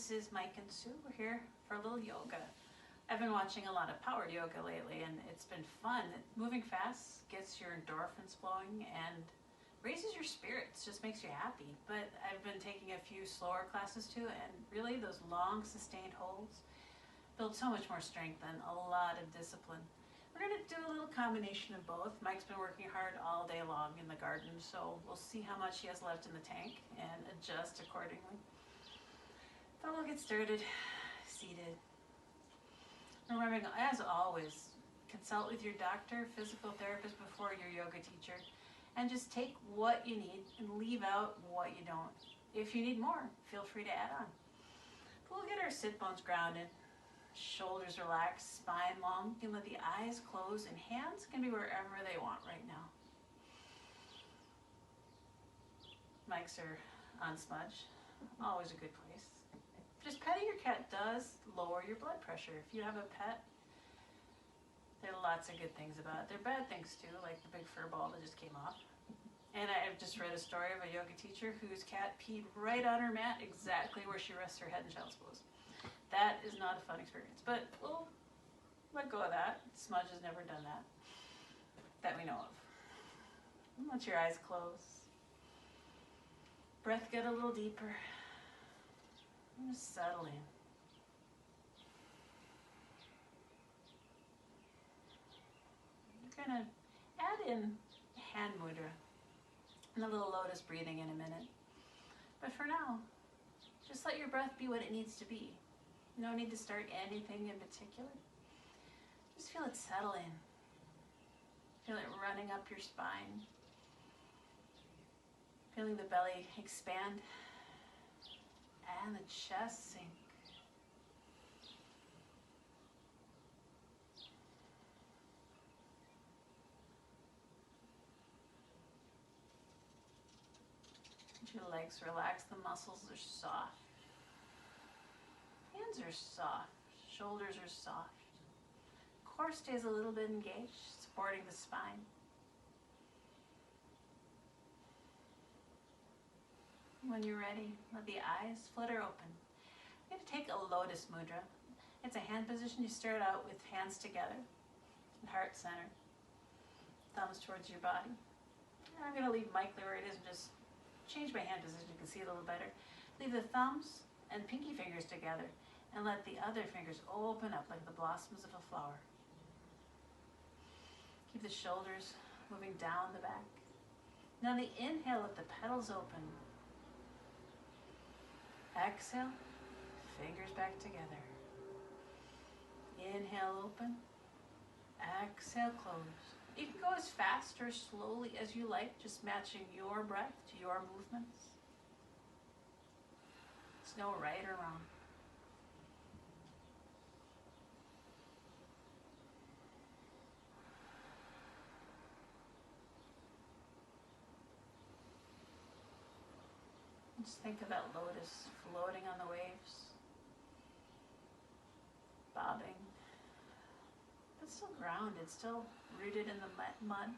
This is Mike and Sue. We're here for a little yoga. I've been watching a lot of powered yoga lately and it's been fun. Moving fast gets your endorphins flowing and raises your spirits, just makes you happy. But I've been taking a few slower classes too, and really those long sustained holds build so much more strength and a lot of discipline. We're going to do a little combination of both. Mike's been working hard all day long in the garden, so we'll see how much he has left in the tank and adjust accordingly. But we'll get started seated. Remembering, as always, consult with your doctor, physical therapist before your yoga teacher, and just take what you need and leave out what you don't. If you need more, feel free to add on. But we'll get our sit bones grounded, shoulders relaxed, spine long. You can let the eyes close and hands can be wherever they want right now. Mics are on smudge, always a good place. Just petting your cat does lower your blood pressure. If you have a pet, there are lots of good things about it. There are bad things too, like the big fur ball that just came off. And I've just read a story of a yoga teacher whose cat peed right on her mat, exactly where she rests her head in child's pose. That is not a fun experience, but we'll let go of that. Smudge has never done that we know of. Let your eyes close. Breath get a little deeper. And just settle in. You're going to add in hand mudra and a little lotus breathing in a minute. But for now, just let your breath be what it needs to be. You don't need to start anything in particular. Just feel it settle in. Feel it running up your spine. Feeling the belly expand and the chest sink. Your legs relax, the muscles are soft. Hands are soft, shoulders are soft. Core stays a little bit engaged, supporting the spine. When you're ready, let the eyes flutter open. You're going to take a lotus mudra. It's a hand position. You start out with hands together, heart center, thumbs towards your body. And I'm going to leave Mike where it is and just change my hand position. You can see it a little better. Leave the thumbs and pinky fingers together and let the other fingers open up like the blossoms of a flower. Keep the shoulders moving down the back. Now the inhale, let the petals open. Exhale, fingers back together. Inhale, open. Exhale, close. You can go as fast or slowly as you like, just matching your breath to your movements. There's no right or wrong. Just think of that lotus floating on the waves, bobbing, but still grounded, still rooted in the mud.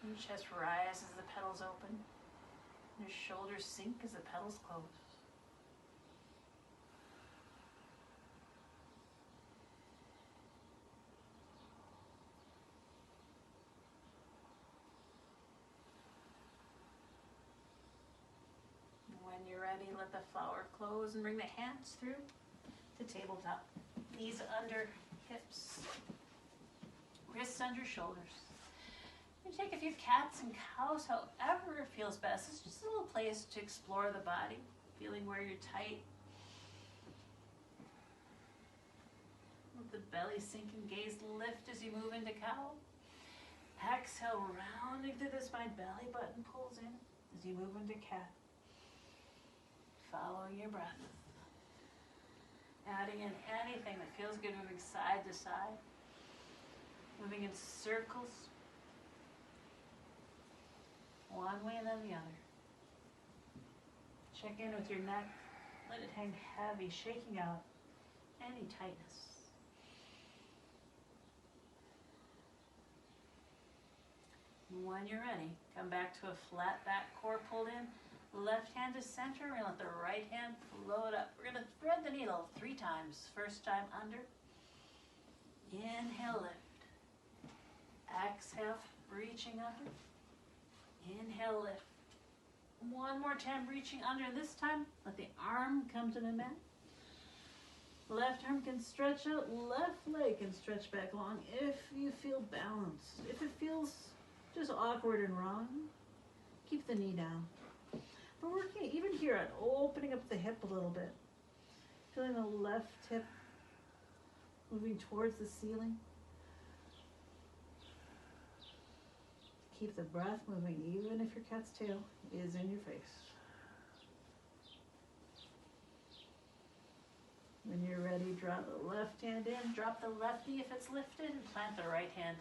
Your chest rises as the petals open. Your shoulders sink as the petals close. When you're ready, let the flower close and bring the hands through to tabletop. Knees under hips, wrists under shoulders. You take a few cats and cows, however it feels best. It's just a little place to explore the body, feeling where you're tight. Let the belly sink and gaze lift as you move into cow. Exhale, rounding through the spine, belly button pulls in as you move into cat. Following your breath. Adding in anything that feels good, moving side to side. Moving in circles. One way and then the other. Check in with your neck. Let it hang heavy, shaking out any tightness. When you're ready, come back to a flat back, core pulled in. Left hand to center. We're going to let the right hand float up. We're going to thread the needle 3 times. First time under. Inhale, lift. Exhale, reaching under. Inhale, lift. One more time, reaching under. This time, let the arm come to the mat. Left arm can stretch out. Left leg can stretch back long if you feel balanced. If it feels just awkward and wrong, keep the knee down. We're working even here on opening up the hip a little bit. Feeling the left hip moving towards the ceiling. Keep the breath moving even if your cat's tail is in your face. When you're ready, drop the left hand in, drop the left knee if it's lifted, and plant the right hand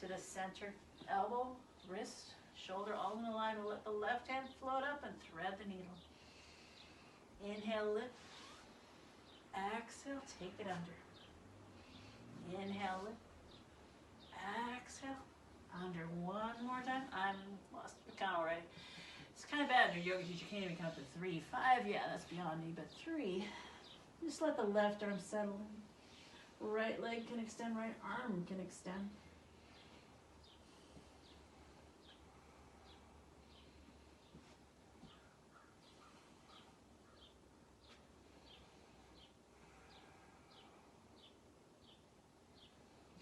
to the center. Elbow, wrist, shoulder all in a line. We'll let the left hand float up and thread the needle. Inhale, lift. Exhale, take it under. Inhale, lift. Exhale, under. One more time. I'm lost count already. It's kind of bad. Your yoga teacher can't even count to 3. 5, yeah, that's beyond me, but 3. Just let the left arm settle in. Right leg can extend, right arm can extend.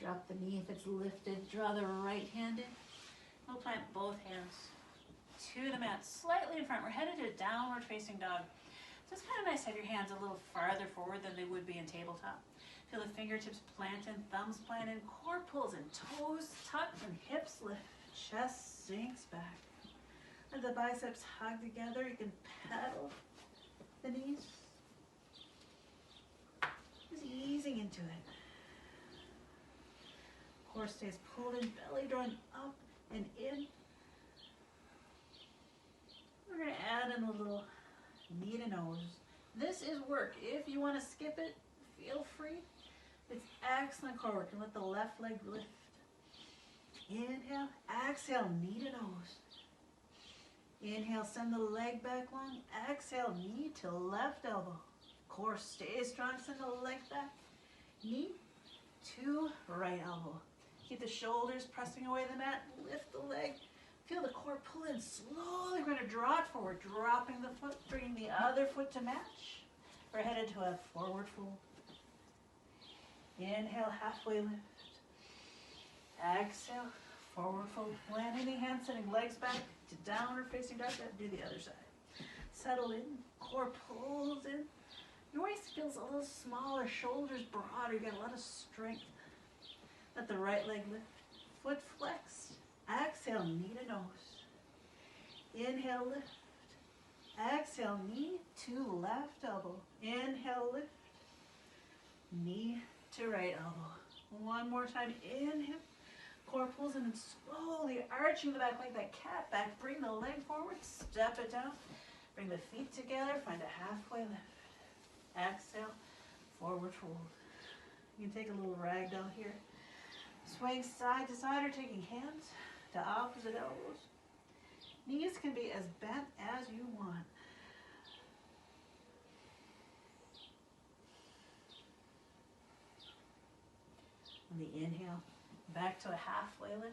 Drop the knee if it's lifted. Draw the right hand in. We'll plant both hands to the mat, slightly in front. We're headed to downward facing dog. So it's kind of nice to have your hands a little farther forward than they would be in tabletop. Feel the fingertips plant in, thumbs plant in, core pulls in, toes tucked and hips lift. Chest sinks back. Let the biceps hug together. You can pedal the knees. Just easing into it. Core stays pulled in, belly drawn up and in. We're going to add in a little knee to nose. This is work. If you want to skip it, feel free. It's excellent core work. And let the left leg lift. Inhale, exhale, knee to nose. Inhale, send the leg back long. Exhale, knee to left elbow. Core stays strong, send the leg back. Knee to right elbow. Keep the shoulders pressing away the mat. Lift the leg. Feel the core pull in. Slowly we're going to draw it forward. Dropping the foot, bringing the other foot to match. We're headed to a forward fold. Inhale, halfway lift. Exhale, forward fold. Planting the hands, sending legs back to downward facing dog. Do the other side. Settle in. Core pulls in. Your waist feels a little smaller. Shoulders broader. You got a lot of strength. Let the right leg lift. Foot flexed. Exhale, knee to nose. Inhale, lift. Exhale, knee to left elbow. Inhale, lift. Knee to right elbow. One more time. Inhale. Core pulls in and slowly arching the back like that cat back. Bring the leg forward. Step it down. Bring the feet together. Find a halfway lift. Exhale. Forward fold. You can take a little ragdoll here. Swaying side to side or taking hands to opposite elbows. Knees can be as bent as you want. On the inhale, back to a halfway lift.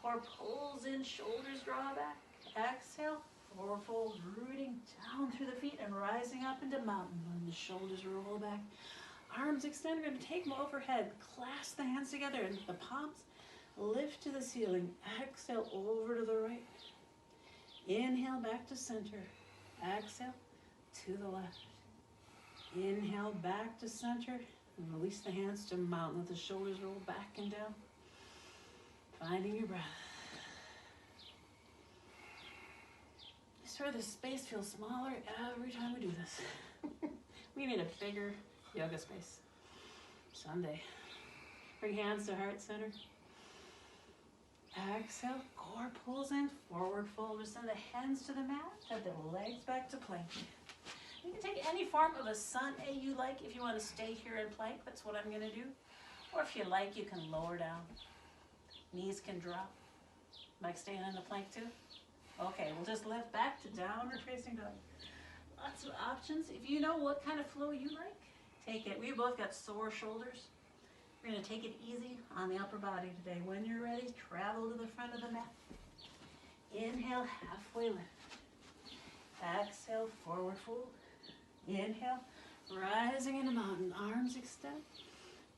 Core pulls in, shoulders draw back. Exhale, forward fold, rooting down through the feet and rising up into mountain. And the shoulders roll back. Arms extend. We're going to take them overhead. Clasp the hands together and the palms lift to the ceiling. Exhale over to the right. Inhale back to center. Exhale to the left. Inhale back to center. And release the hands to mountain. Let the shoulders roll back and down. Finding your breath. I swear the space feels smaller every time we do this. We need a bigger yoga space. Sunday. Bring hands to heart center. Exhale, core pulls in, forward fold. Just send the hands to the mat, have the legs back to plank. You can take any form of a sun A you like. If you want to stay here in plank, that's what I'm going to do. Or if you like, you can lower down. Knees can drop. Like staying in the plank too? Okay, we'll just lift back to downward facing dog. Lots of options. If you know what kind of flow you like, take it. We both got sore shoulders. We're going to take it easy on the upper body today. When you're ready, travel to the front of the mat. Inhale, halfway lift. Exhale, forward fold. Inhale, rising in a mountain, arms extend.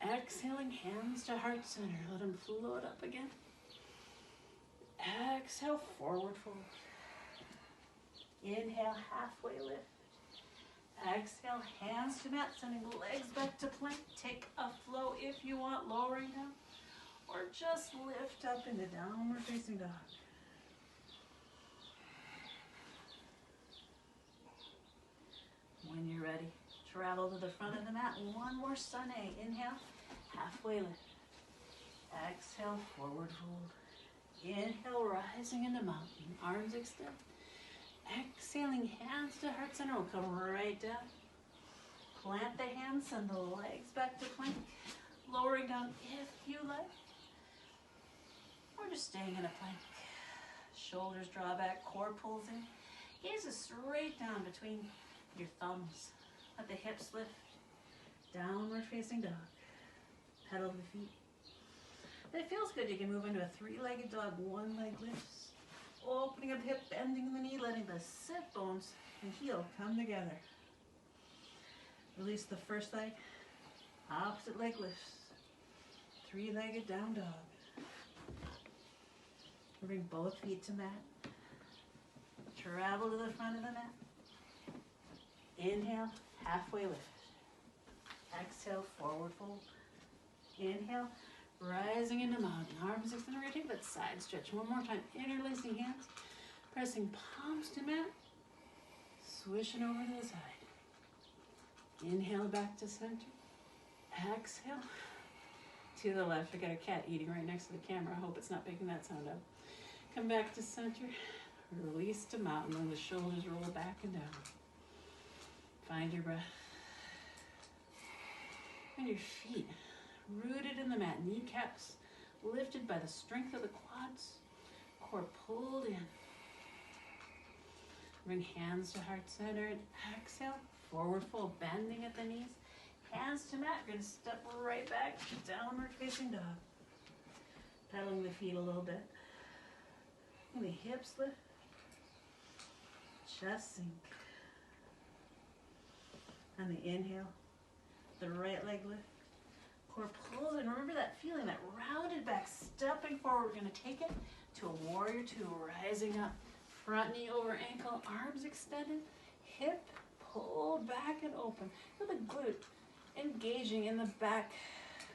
Exhaling, hands to heart center. Let them float up again. Exhale, forward fold. Inhale, halfway lift. Exhale, hands to mat, sending legs back to plank. Take a flow if you want, lowering down. Or just lift up into downward facing dog. When you're ready, travel to the front of the mat. One more sun A. Inhale, halfway lift. Exhale, forward fold. Inhale, rising into mountain. Arms extend. Exhaling, hands to heart center. We'll come right down. Plant the hands, send the legs back to plank. Lowering down if you like. Or just staying in a plank. Shoulders draw back, core pulls in. Gaze is straight down between your thumbs. Let the hips lift. Downward facing dog. Pedal the feet. If it feels good, you can move into a three-legged dog. One leg lifts. Opening up the hip, bending the knee, letting the sit bones and heel come together. Release the first leg. Opposite leg lifts. Three-legged down dog. Bring both feet to mat. Travel to the front of the mat. Inhale, halfway lift. Exhale, forward fold. Inhale, rising into mountain. Arms extended. We're going to take that side stretch one more time. Interlacing hands. Pressing palms to mat. Swishing over to the side. Inhale back to center. Exhale to the left. I got a cat eating right next to the camera. I hope it's not picking that sound up. Come back to center. Release to mountain. And the shoulders roll back and down. Find your breath. And your feet rooted in the mat. Kneecaps lifted by the strength of the quads. Core pulled in. Bring hands to heart center and exhale. Forward fold, bending at the knees. Hands to mat. We're going to step right back. Downward facing dog. Pedaling the feet a little bit. And the hips lift. Chest sink. On the inhale, the right leg lift. Core pulls in. Remember that feeling, that rounded back, stepping forward. We're going to take it to a warrior two, rising up. Front knee over ankle, arms extended, hip pulled back and open. Feel the glute engaging in the back.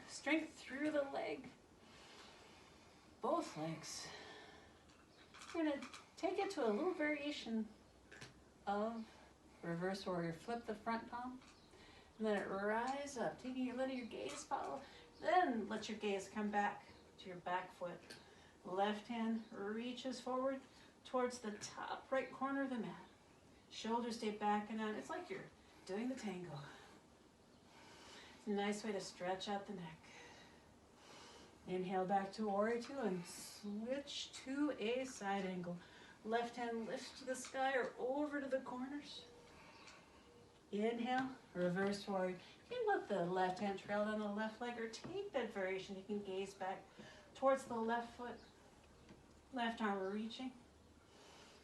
Strength through the leg. Both legs. We're going to take it to a little variation of reverse warrior. Flip the front palm. And let it rise up. Letting your gaze follow. Then let your gaze come back to your back foot. Left hand reaches forward towards the top right corner of the mat. Shoulders stay back and down. It's like you're doing the tango. It's a nice way to stretch out the neck. Inhale back to warrior two and switch to a side angle. Left hand lifts to the sky or over to the corners. Inhale, reverse warrior. You can let the left hand trail down the left leg or take that variation. You can gaze back towards the left foot. Left arm reaching.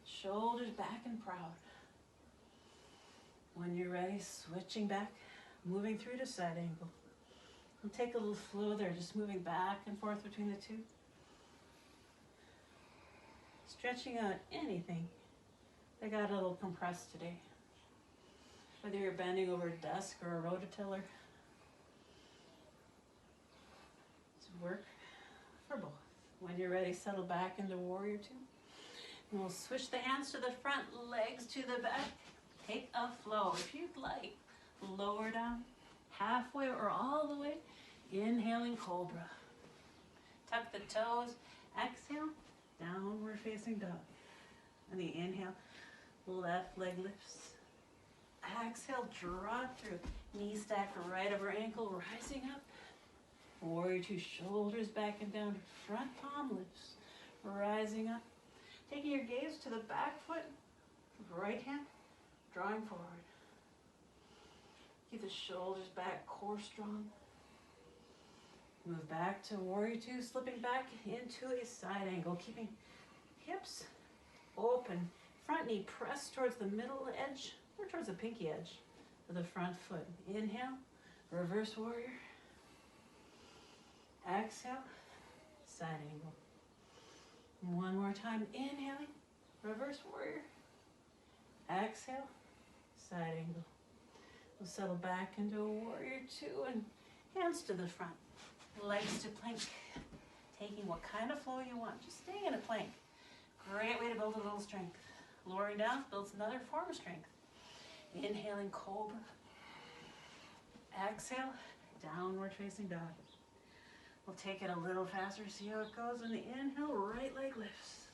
Shoulders back and proud. When you're ready, switching back, moving through to side angle. And take a little flow there, just moving back and forth between the two. Stretching out anything that got a little compressed today. Whether you're bending over a desk or a rototiller. It's work for both. When you're ready, settle back into warrior two. And we'll switch the hands to the front, legs to the back. Take a flow. If you'd like, lower down, halfway or all the way. Inhaling cobra. Tuck the toes. Exhale, downward facing dog. And the inhale, left leg lifts. Exhale, draw through. Knee stack right over ankle, rising up. Warrior two, shoulders back and down. Front palm lifts. rising up. Taking your gaze to the back foot, right hand, drawing forward. Keep the shoulders back, core strong. Move back to warrior two, slipping back into a side angle, keeping hips open. Front knee pressed towards the middle edge or towards the pinky edge of the front foot. Inhale, reverse warrior. Exhale, side angle. One more time, inhaling, reverse warrior. Exhale, side angle. We'll settle back into a warrior two and hands to the front. Legs to plank. Taking what kind of flow you want. Just staying in a plank. Great way to build a little strength. Lowering down builds another form of strength. Inhaling cobra. Exhale, downward facing dog. We'll take it a little faster, see how it goes. On the inhale, right leg lifts.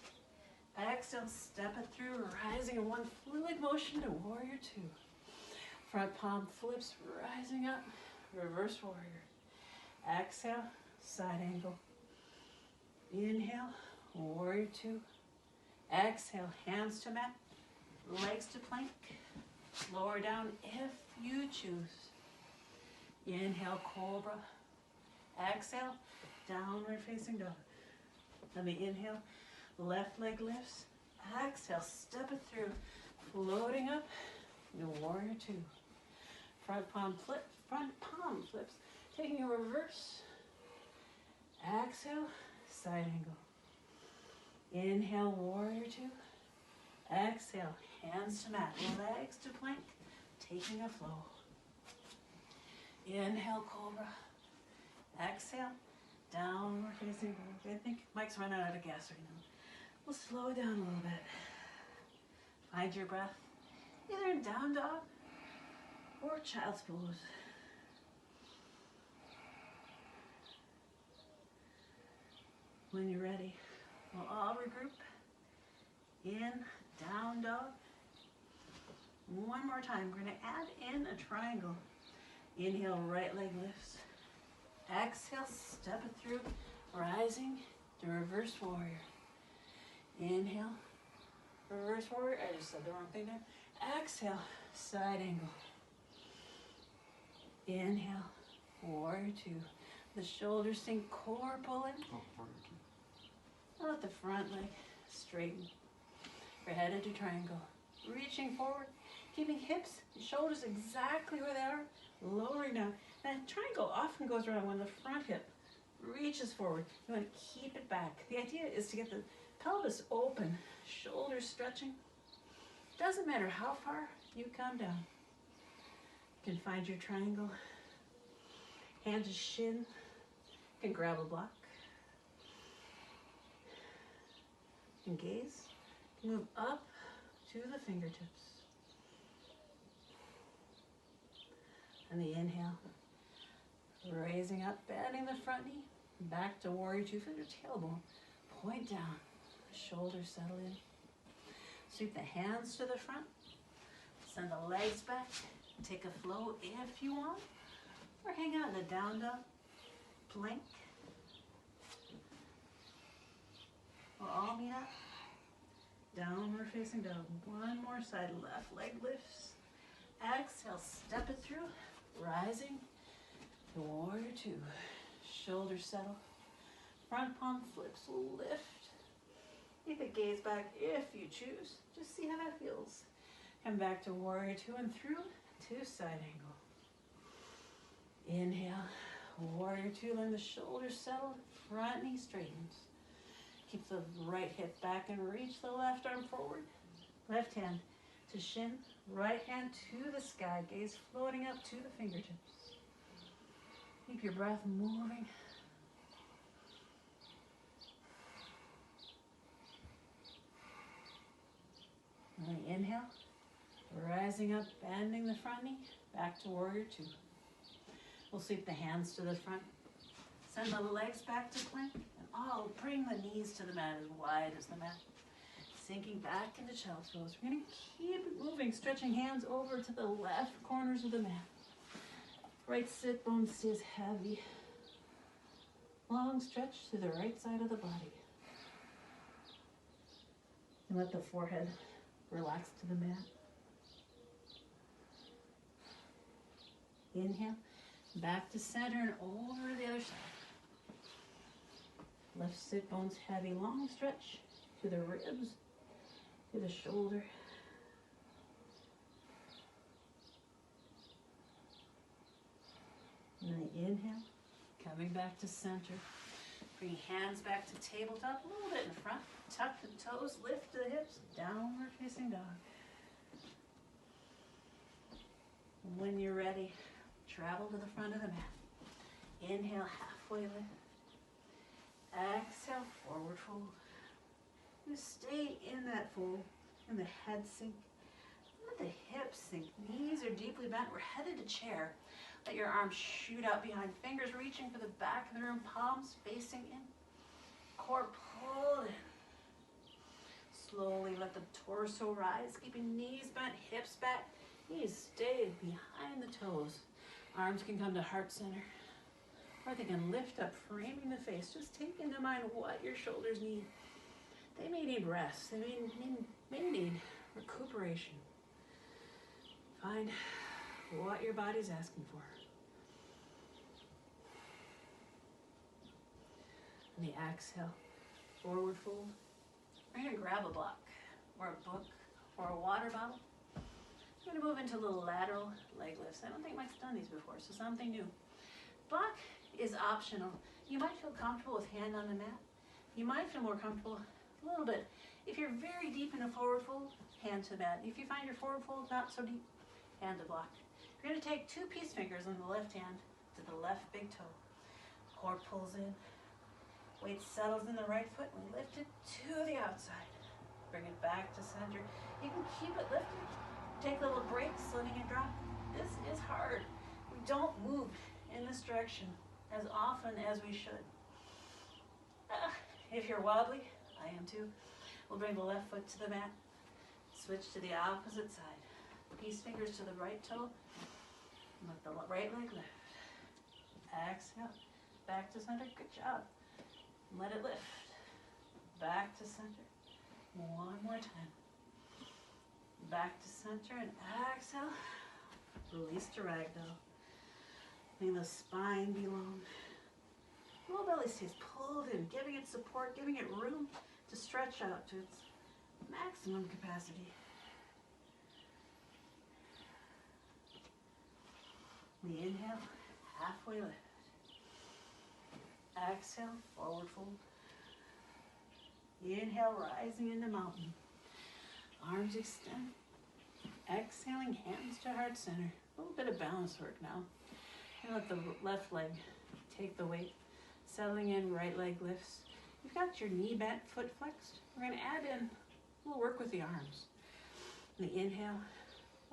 Exhale, step it through, rising in one fluid motion to warrior two. Front palm flips, rising up, reverse warrior. Exhale, side angle. Inhale, warrior two. Exhale, hands to mat, legs to plank. Lower down if you choose. Inhale, cobra. Exhale, downward facing dog. Let me inhale, left leg lifts. Exhale, step it through, floating up, warrior two. Front palm flips, taking a reverse. Exhale, side angle. Inhale, warrior two. Exhale, hands to mat, legs to plank, taking a flow. Inhale, cobra. Exhale, downward facing dog. I think Mike's running out of gas right now. We'll slow down a little bit. Find your breath, either in down dog or child's pose. When you're ready, we'll all regroup in down dog. One more time, we're gonna add in a triangle. Inhale, right leg lifts. Exhale, step it through, rising to reverse warrior. Inhale, reverse warrior. I just said the wrong thing there. Exhale, side angle. Inhale, warrior two. The shoulders sink, core pull in. Let the front leg straighten. We're headed to triangle. Reaching forward, keeping hips and shoulders exactly where they are, lowering down. And triangle often goes around when the front hip reaches forward. You want to keep it back. The idea is to get the pelvis open, shoulders stretching. Doesn't matter how far you come down. You can find your triangle. Hand to shin. You can grab a block. You can gaze. You can move up to the fingertips. And the inhale. Raising up, bending the front knee. Back to warrior two. Feel your tailbone. Point down. Shoulders settle in. Sweep the hands to the front. Send the legs back. Take a flow if you want. Or hang out in a down dog. Plank. We'll all meet up. Downward facing dog. One more side. Left leg lifts. Exhale. Step it through. Rising. To warrior two. Shoulders settle. Front palm flips. Lift. Keep the gaze back if you choose. Just see how that feels. Come back to warrior two and through to side angle. Inhale. Warrior two. Let the shoulders settle. Front knee straightens. Keep the right hip back and reach the left arm forward. Left hand to shin. Right hand to the sky. Gaze floating up to the fingertips. Keep your breath moving. And inhale. Rising up, bending the front knee. Back to warrior two. We'll sweep the hands to the front. Send the legs back to plank. Oh, bring the knees to the mat as wide as the mat. Sinking back into child's pose. We're going to keep it moving, stretching hands over to the left corners of the mat. Right sit bone stays heavy. Long stretch to the right side of the body. And let the forehead relax to the mat. Inhale, back to center and over to the other side. Left sit bones heavy, long stretch to the ribs, to the shoulder. And then inhale, coming back to center. Bring hands back to tabletop, a little bit in front. Tuck the toes, lift the hips, downward facing dog. When you're ready, travel to the front of the mat. Inhale, halfway lift. Exhale, forward fold. You stay in that fold, and the head sink. Let the hips sink. Knees are deeply bent. We're headed to chair. Let your arms shoot out behind, fingers reaching for the back of the room, palms facing in. Core pulled in. Slowly let the torso rise, keeping knees bent, hips back. Knees stay behind the toes. Arms can come to heart center. Or they can lift up, framing the face. Just take into mind what your shoulders need. They may need rest. They may need recuperation. Find what your body's asking for. And the exhale, forward fold. We're going to grab a block or a book or a water bottle. We're going to move into little lateral leg lifts. I don't think Mike's done these before, so something new. Block is optional. You might feel comfortable with hand on the mat. You might feel more comfortable a little bit. If you're very deep in a forward fold, hand to the mat. If you find your forward fold not so deep, hand to block. You're going to take two peace fingers on the left hand to the left big toe. Core pulls in. Weight settles in the right foot. We lift it to the outside. Bring it back to center. You can keep it lifted. Take little breaks, letting it drop. This is hard. We don't move in this direction as often as we should. If you're wobbly, I am too. We'll bring the left foot to the mat. Switch to the opposite side. Peace fingers to the right toe. Let the right leg lift. Exhale. Back to center. Good job. Let it lift. Back to center. One more time. Back to center and exhale. Release to ragdoll. May the spine be long. Low belly stays pulled in, giving it support, giving it room to stretch out to its maximum capacity. We inhale, halfway lift. Exhale, forward fold. Inhale, rising into mountain. Arms extend. Exhaling, hands to heart center. A little bit of balance work now. And let the left leg take the weight. Settling in, right leg lifts. You've got your knee bent, foot flexed. We're going to add in a little work with the arms. And the inhale.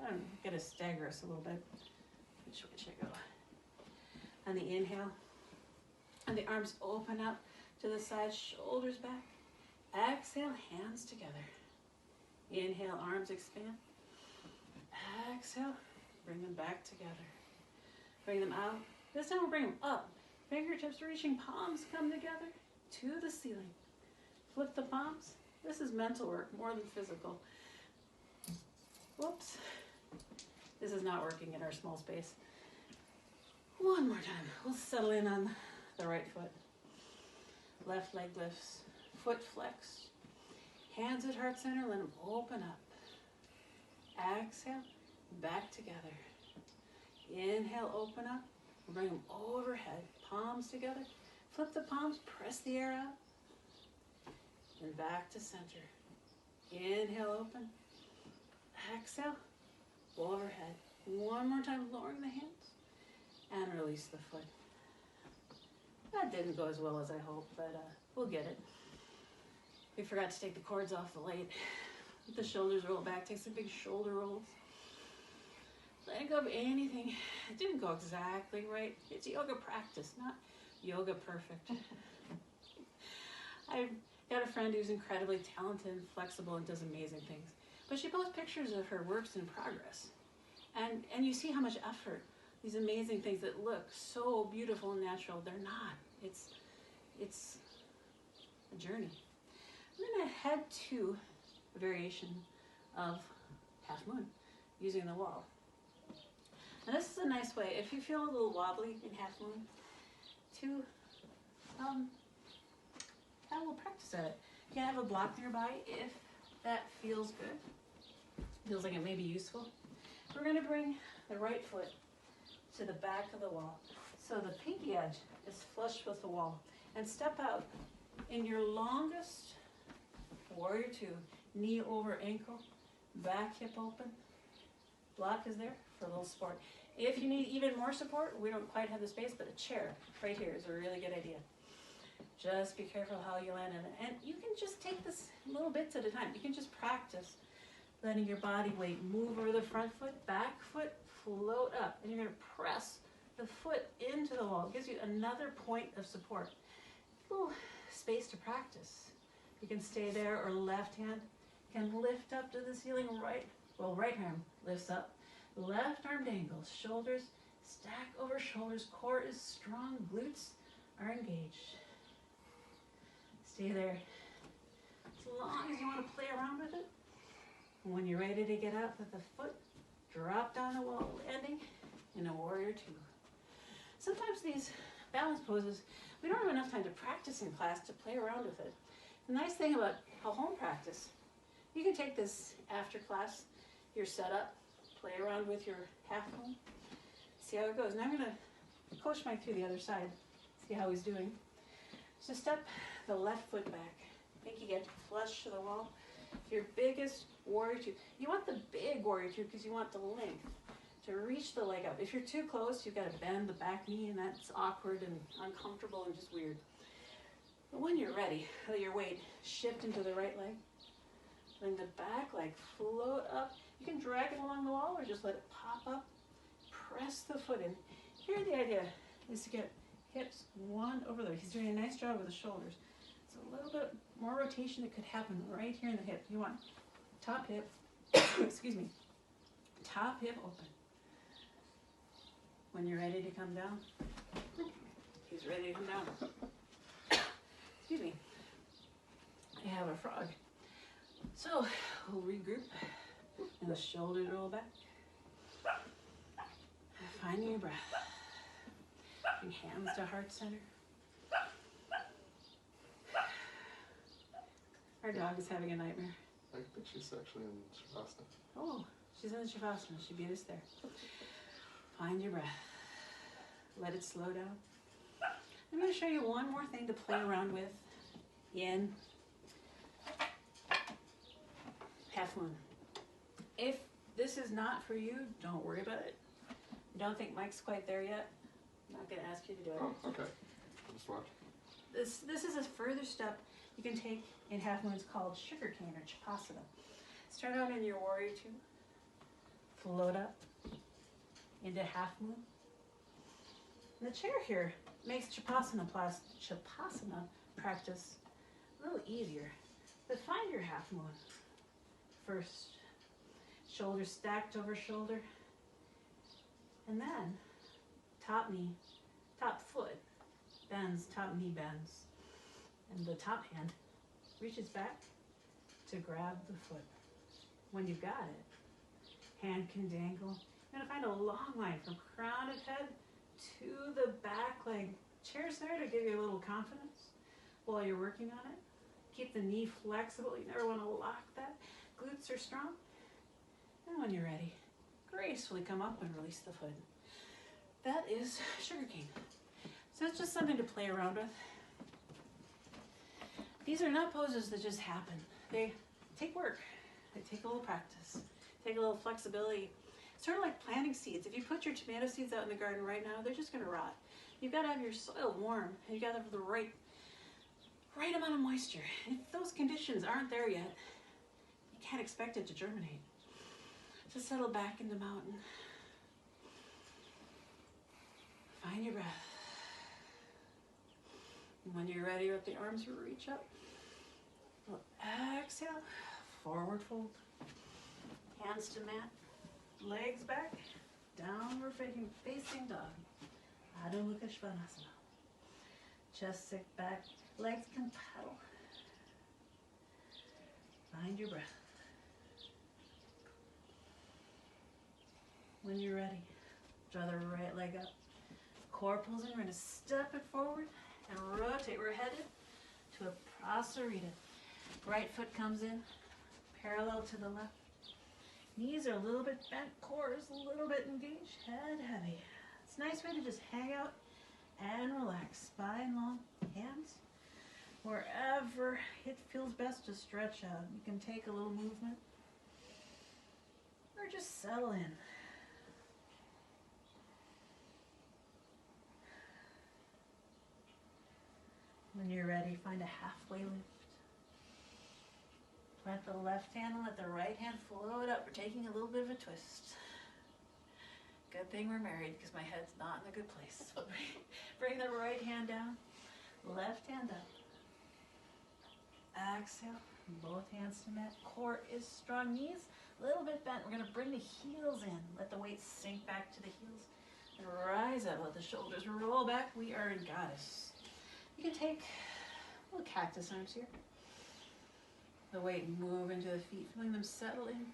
I'm going to stagger us a little bit. Which way should I go? And the inhale. And the arms open up to the side, shoulders back. Exhale, hands together. Inhale, arms expand. Exhale, bring them back together. Bring them out. This time we'll bring them up. Fingertips reaching, palms come together to the ceiling. Flip the palms. This is mental work more than physical. Whoops. This is not working in our small space. One more time. We'll settle in on the right foot. Left leg lifts. Foot flexed. Hands at heart center. Let them open up. Exhale. Back together. Inhale, open up. Bring them overhead. Palms together. Flip the palms. Press the air out. And back to center. Inhale, open. Exhale. Overhead. One more time, lowering the hands. And release the foot. That didn't go as well as I hoped, but we'll get it. We forgot to take the cords off the light. Let the shoulders roll back. Take some big shoulder rolls. Let go of anything. It didn't go exactly right. It's yoga practice, not yoga perfect. I've got a friend who's incredibly talented and flexible and does amazing things. But she posts pictures of her works in progress. And you see how much effort, these amazing things that look so beautiful and natural, they're not. It's a journey. I'm going to head to a variation of half moon using the wall. And this is a nice way, if you feel a little wobbly in half moon, to have a little practice at it. You can have a block nearby if that feels good, feels like it may be useful. We're going to bring the right foot to the back of the wall, so the pinky edge is flush with the wall, and step out in your longest warrior two, knee over ankle, back hip open. Block is there for a little support. If you need even more support, we don't quite have the space, but a chair right here is a really good idea. Just be careful how you land in it. And you can just take this little bits at a time. You can just practice letting your body weight move over the front foot, back foot, float up. And you're going to press the foot into the wall. It gives you another point of support. A little space to practice. You can stay there, or left hand can lift up to the ceiling. Right arm lifts up. Left arm dangles. Shoulders stack over shoulders. Core is strong. Glutes are engaged. Stay there as long as you want to play around with it. And when you're ready to get up, let the foot drop down the wall, landing in a warrior two. Sometimes these balance poses, we don't have enough time to practice in class to play around with it. The nice thing about a home practice, you can take this after class, you're set up, play around with your half moon, see how it goes. And I'm going to coach Mike through the other side, see how he's doing. So step the left foot back, pinky get flush to the wall. Your biggest warrior two, you want the big warrior two because you want the length to reach the leg up. If you're too close, you've got to bend the back knee, and that's awkward and uncomfortable and just weird. But when you're ready, let your weight shift into the right leg. Letting the back leg float up. You can drag it along the wall or just let it pop up. Press the foot in. Here the idea is to get hips one over the other. He's doing a nice job with the shoulders. It's a little bit more rotation that could happen right here in the hip. You want top hip, excuse me, top hip open. When you're ready to come down, he's ready to come down. Excuse me. I have a frog. So we'll regroup and the shoulders roll back. Finding your breath. Bring hands to heart center. Our dog is having a nightmare. I think she's actually in Chapasana. Oh, she's in the Chapasana. She beat us there. Find your breath. Let it slow down. I'm going to show you one more thing to play around with in half moon. If this is not for you, don't worry about it. Don't think Mike's quite there yet. I'm not going to ask you to do it. Oh, okay. I'll just watch. This is a further step you can take in half moon. It's called sugar cane or Chapasana. Start out in your warrior two. Float up into half moon. And the chair here makes Chapasana practice a little easier. But find your half moon. First, shoulders stacked over shoulder. And then, top knee, top foot bends, top knee bends. And the top hand reaches back to grab the foot. When you've got it, hand can dangle. You're going to find a long line from crown of head to the back leg. Chair's there to give you a little confidence while you're working on it. Keep the knee flexible. You never want to lock that. Glutes are strong. And when you're ready, gracefully come up and release the foot. That is sugar cane. So it's just something to play around with. These are not poses that just happen. They take work. They take a little practice. Take a little flexibility. It's sort of like planting seeds. If you put your tomato seeds out in the garden right now, they're just going to rot. You've got to have your soil warm, and you've got to have the right amount of moisture. And if those conditions aren't there yet, you can't expect it to germinate. Just settle back in the mountain. Find your breath. And when you're ready, let the arms reach up. We'll exhale, forward fold. Hands to mat, legs back, downward facing dog. Adho Mukha Svanasana. Chest sit back, legs can pedal. Find your breath. When you're ready, draw the right leg up. Core pulls in. We're going to step it forward and rotate. We're headed to a Prasarita. Right foot comes in, parallel to the left. Knees are a little bit bent, core is a little bit engaged, head heavy. It's a nice way to just hang out and relax. Spine long, hands wherever it feels best to stretch out. You can take a little movement or just settle in. When you're ready, find a halfway lift. Plant the left hand and let the right hand float up. We're taking a little bit of a twist. Good thing we're married because my head's not in a good place. Bring the right hand down, left hand up. Exhale, both hands to mat. Core is strong, knees a little bit bent. We're going to bring the heels in. Let the weight sink back to the heels and rise up. Let the shoulders roll back. We are in goddess. You can take little cactus arms here. The weight move into the feet, feeling them settle in.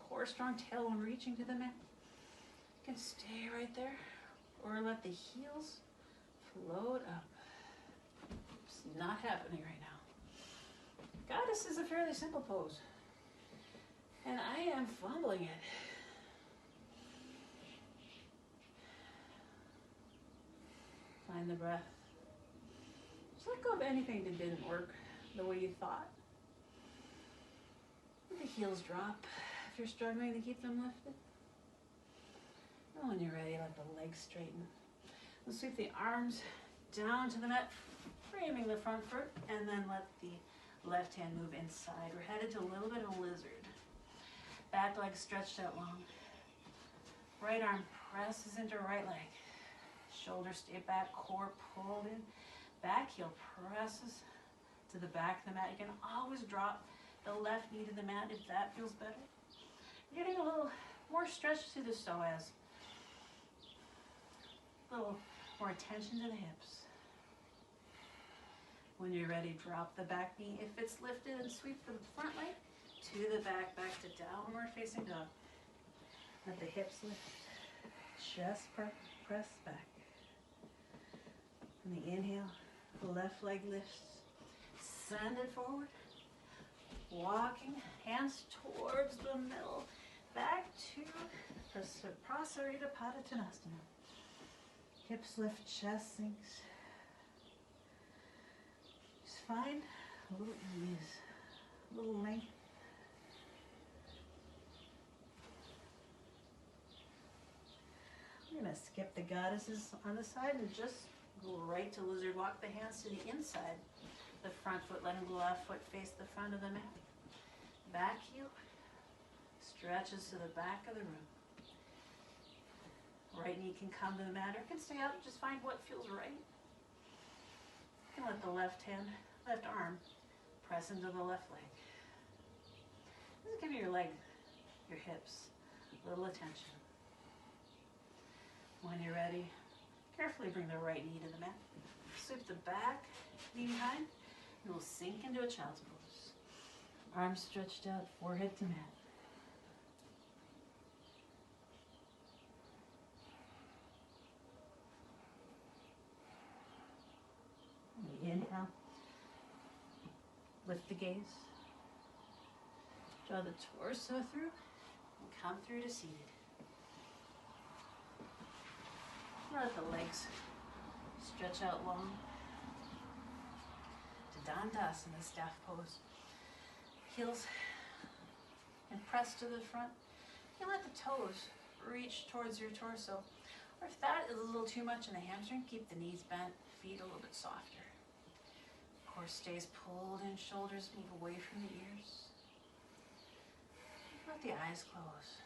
Core strong, tailbone reaching to the mat. You can stay right there or let the heels float up. It's not happening right now. Goddess is a fairly simple pose. And I am fumbling it. Find the breath. Just let go of anything that didn't work the way you thought. Let the heels drop if you're struggling to keep them lifted. And when you're ready, let the legs straighten. We'll sweep the arms down to the mat, framing the front foot, and then let the left hand move inside. We're headed to a little bit of a lizard. Back leg stretched out long. Right arm presses into right leg. Shoulders stay back, core pulled in. Back heel presses to the back of the mat. You can always drop the left knee to the mat if that feels better. You're getting a little more stretch to the psoas. A little more attention to the hips. When you're ready, drop the back knee if it's lifted and sweep the front leg to the back to downward facing dog. Let the hips lift. Chest press back. On the inhale, the left leg lifts. Send it forward. Walking, hands towards the middle. Back to Prasarita Padottanasana. Hips lift, chest sinks. Just find a little ease, a little length. I'm going to skip the goddesses on the side and just go right to lizard. Walk the hands to the inside. The front foot, letting the left foot face the front of the mat. Back heel stretches to the back of the room. Right knee can come to the mat or can stay out. Just find what feels right. You can let the left arm press into the left leg. Just give your leg, your hips, a little attention. When you're ready, carefully bring the right knee to the mat. Sweep the back knee behind, and we'll sink into a child's pose. Arms stretched out, forehead to mat. Inhale, lift the gaze, draw the torso through, and come through to seated. Let the legs stretch out long to Dandasana, staff pose. Heels and press to the front. You let the toes reach towards your torso. Or if that is a little too much in the hamstring, keep the knees bent, feet a little bit softer. Core stays pulled in, shoulders move away from the ears. Let the eyes close.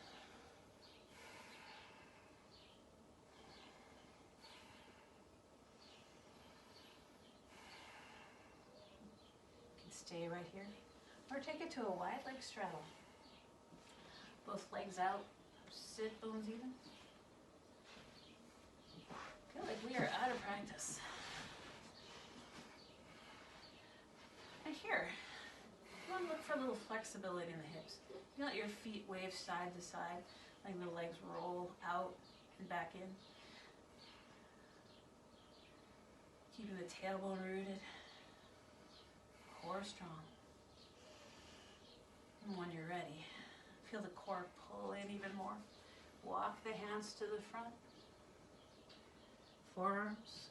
You can stay right here, or take it to a wide leg straddle. Both legs out, sit bones even. I feel like we are out of practice. And here, you want to look for a little flexibility in the hips. You let your feet wave side to side. Letting the legs roll out and back in. Keeping the tailbone rooted. Core strong. And when you're ready, feel the core pull in even more. Walk the hands to the front. Forearms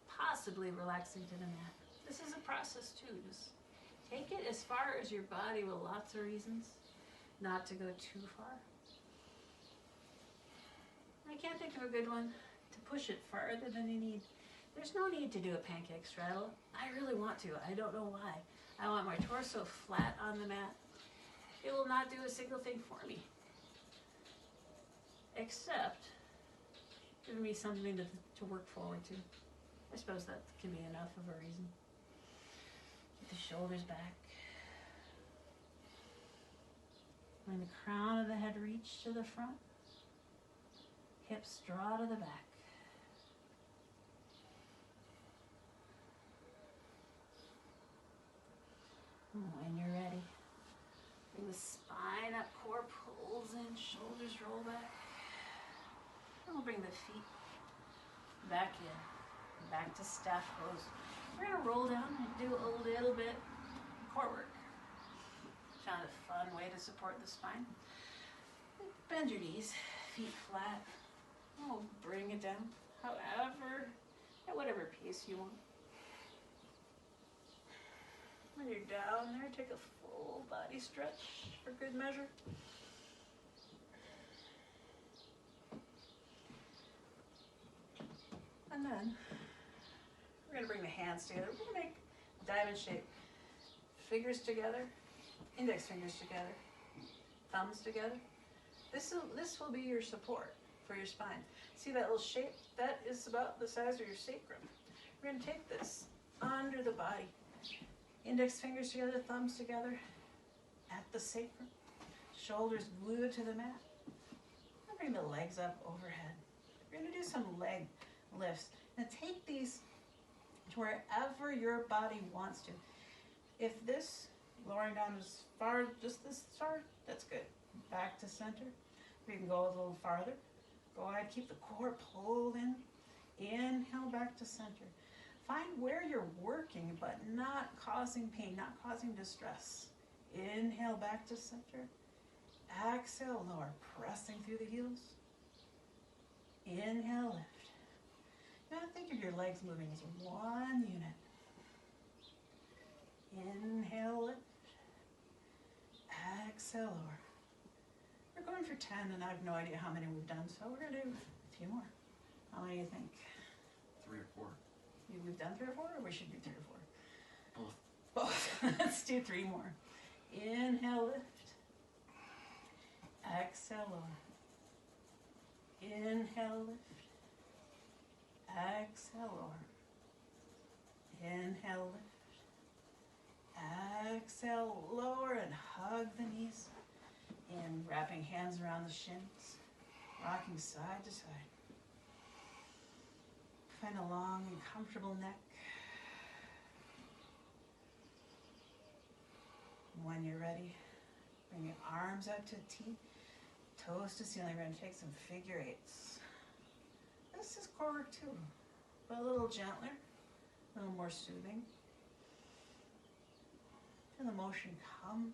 possibly relaxing to the mat. This is a process too. Just take it as far as your body will. Lots of reasons not to go too far. I can't think of a good one to push it farther than you need. There's no need to do a pancake straddle. I really want to. I don't know why. I want my torso flat on the mat. It will not do a single thing for me, except giving me something to work forward to. I suppose that can be enough of a reason. Get the shoulders back. Letting the crown of the head reach to the front. Hips draw to the back. When you're ready, bring the spine up, core pulls in, shoulders roll back. And we'll bring the feet back in, back to staff pose. We're gonna roll down and do a little bit core work. Found a fun way to support the spine. Bend your knees, feet flat. We'll bring it down, however, at whatever pace you want. When you're down there, take a full body stretch for good measure. And then we're going to bring the hands together. We're going to make diamond shape. Fingers together, index fingers together, thumbs together. This will be your support for your spine. See that little shape? That is about the size of your sacrum. We're going to take this under the body. Index fingers together, thumbs together at the sacrum. Shoulders glued to the mat. And bring the legs up overhead. We're going to do some leg lifts. And take these to wherever your body wants to. If this, lowering down as far, just this far, that's good. Back to center. We can go a little farther. Go ahead, keep the core pulled in. Inhale back to center. Find where you're working, but not causing pain, not causing distress. Inhale back to center. Exhale, lower, pressing through the heels. Inhale, lift. Now think of your legs moving as one unit. Inhale, lift. Exhale, lower. We're going for 10, and I have no idea how many we've done, so we're going to do a few more. How many do you think? 3 or 4. We've done 3 or 4, or we should do 3 or 4? Both. Both. Let's do 3 more. Inhale, lift. Exhale, lower. Inhale, lift. Exhale, lower. Inhale, lift. Exhale, lower, and hug the knees. And wrapping hands around the shins. Rocking side to side. Find a long and comfortable neck. When you're ready, bring your arms out to T, toes to ceiling. We're going to take some figure eights. This is core work too, but a little gentler, a little more soothing. Feel the motion come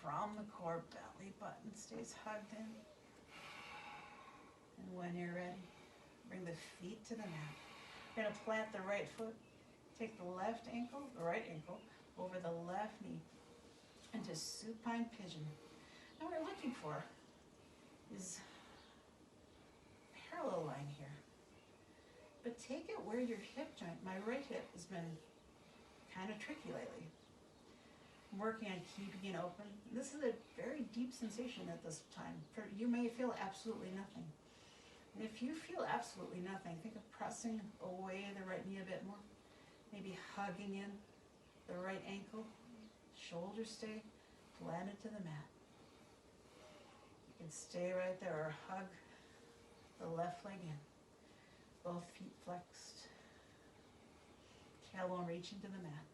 from the core, belly button stays hugged in. And when you're ready, bring the feet to the mat. You're going to plant the right foot, take the left ankle, the right ankle, over the left knee into supine pigeon. Now what we're looking for is parallel line here. But take it where your hip joint, my right hip has been kind of tricky lately. I'm working on keeping it open. This is a very deep sensation at this time. You may feel absolutely nothing. And if you feel absolutely nothing, think of pressing away the right knee a bit more. Maybe hugging in the right ankle. Shoulders stay planted to the mat. You can stay right there or hug the left leg in. Both feet flexed. Tailbone reaching to the mat.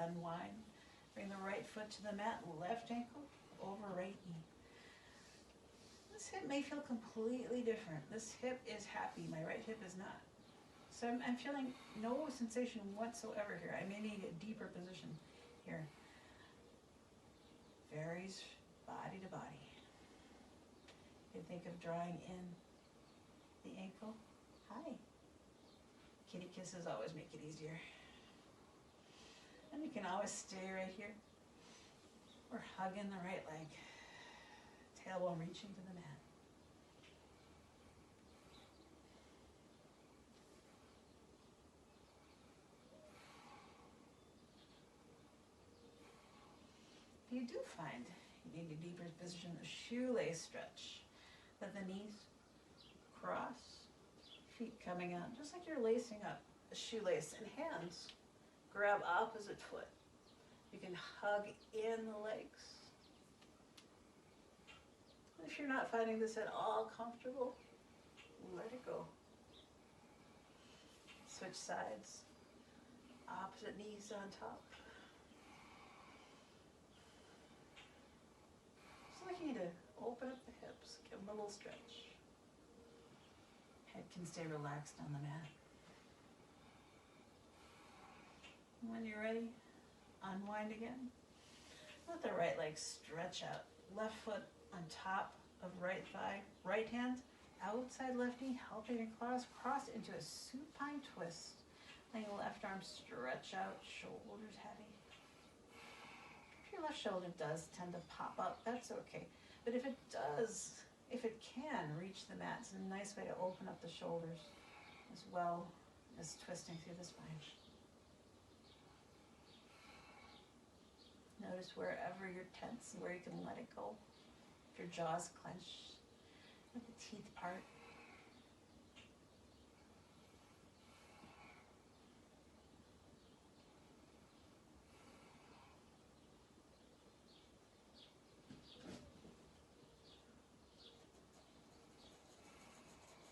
unwind. Bring the right foot to the mat, left ankle over right knee. This hip may feel completely different. This hip is happy, my right hip is not. So I'm feeling no sensation whatsoever here. I may need a deeper position here. Varies body to body. You can think of drawing in the ankle. Hi. Kitty kisses always make it easier. And you can always stay right here. Or hug in the right leg. Tailbone reaching to the mat. If you do find you need a deeper position, a shoelace stretch. Let the knees cross, feet coming out, just like you're lacing up a shoelace, and hands grab opposite foot. You can hug in the legs. If you're not finding this at all comfortable, let it go. Switch sides. Opposite knees on top. Just like you need to open up the hips, give them a little stretch. Head can stay relaxed on the mat. When you're ready, unwind again. Let the right leg stretch out. Left foot on top of right thigh. Right hand outside left knee, helping across. Cross into a supine twist. Letting left arm stretch out, shoulders heavy. If your left shoulder does tend to pop up, that's okay. But if it does, if it can reach the mat, it's a nice way to open up the shoulders as well as twisting through the spine. Notice wherever you're tense, where you can let it go. If your jaw's clenched, let the teeth part.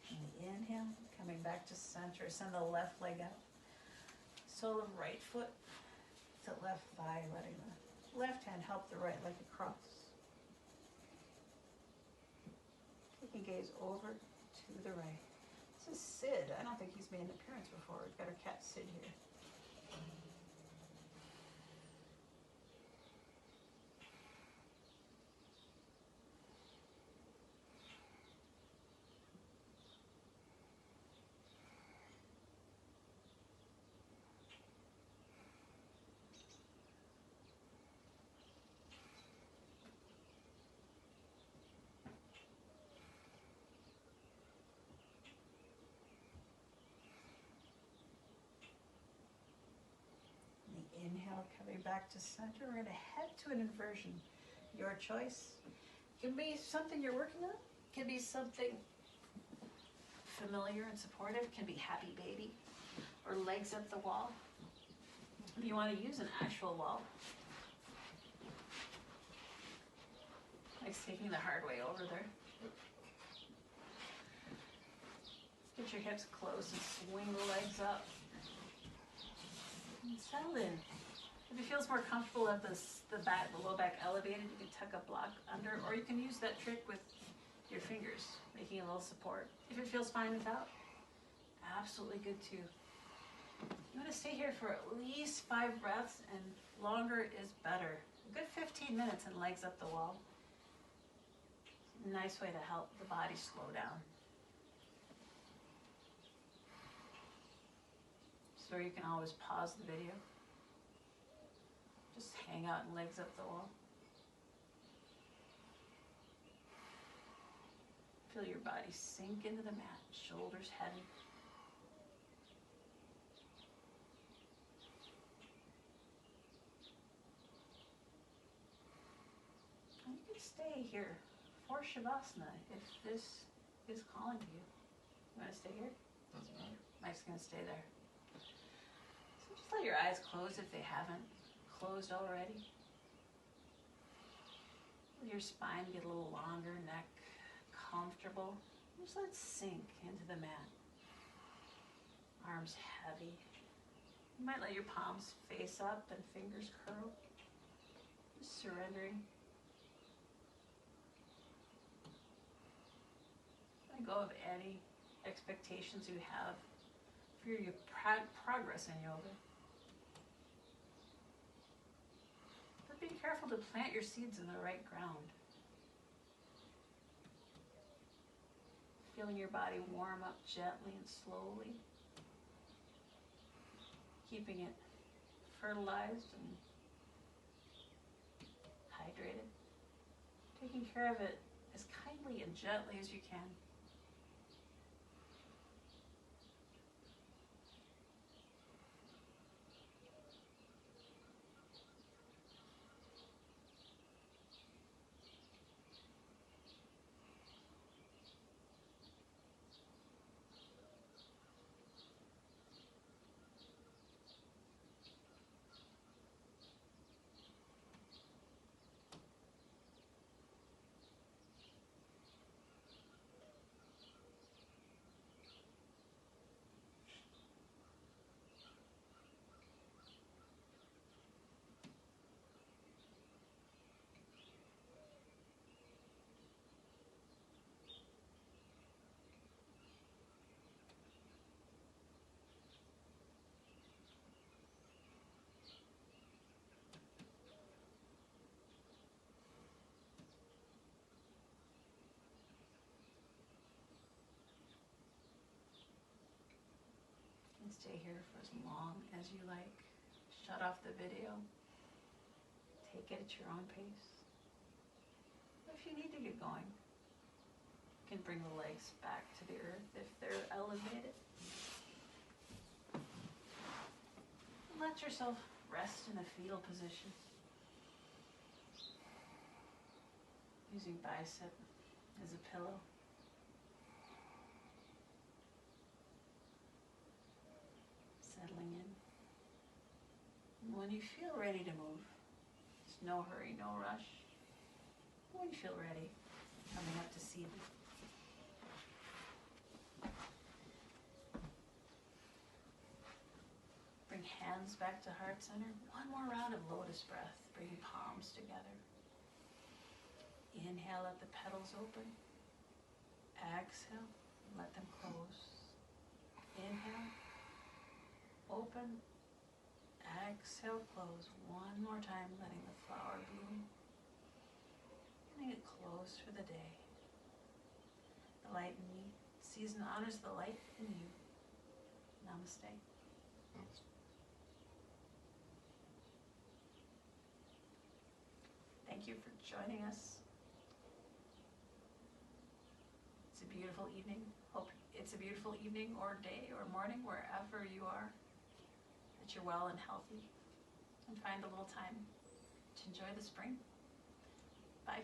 And the inhale, coming back to center. Send the left leg out. Sole of right foot to left thigh, letting the left hand help the right leg across. Taking gaze over to the right. This is Sid. I don't think he's made an appearance before. We've got our cat Sid here. Inhale, coming back to center. We're going to head to an inversion. Your choice. It can be something you're working on. It can be something familiar and supportive. It can be happy baby or legs up the wall. If you want to use an actual wall, like taking the hard way over there. Get your hips close and swing the legs up. And settle in. If it feels more comfortable at the low back elevated, you can tuck a block under, or you can use that trick with your fingers, making a little support. If it feels fine without, absolutely good too. You want to stay here for at least 5 breaths, and longer is better. A good 15 minutes and legs up the wall. Nice way to help the body slow down. So you can always pause the video. Just hang out and legs up the wall. Feel your body sink into the mat, shoulders heavy. And you can stay here for Shavasana if this is calling to you. You want to stay here? Doesn't matter. Mike's going to stay there. So just let your eyes close if they haven't closed already. Let your spine get a little longer, neck comfortable. Just let it sink into the mat. Arms heavy. You might let your palms face up and fingers curl. Just surrendering. Let go of any expectations you have for your progress in yoga. But be careful to plant your seeds in the right ground. Feeling your body warm up gently and slowly. Keeping it fertilized and hydrated. Taking care of it as kindly and gently as you can. And stay here for as long as you like. Shut off the video. Take it at your own pace. If you need to get going, you can bring the legs back to the earth if they're elevated. Let yourself rest in a fetal position. Using bicep as a pillow. Settling in. And when you feel ready to move, there's no hurry, no rush. When you feel ready, coming up to seated. Bring hands back to heart center. One more round of lotus breath, bringing palms together. Inhale, let the petals open. Exhale, let them close. Inhale, open. Exhale, close. One more time, letting the flower bloom. Letting it close for the day. The light in me. Season honors the light in you. Namaste. Thank you for joining us. It's a beautiful evening. Hope it's a beautiful evening or day or morning, wherever you are, that you're well and healthy, and find a little time to enjoy the spring. Bye.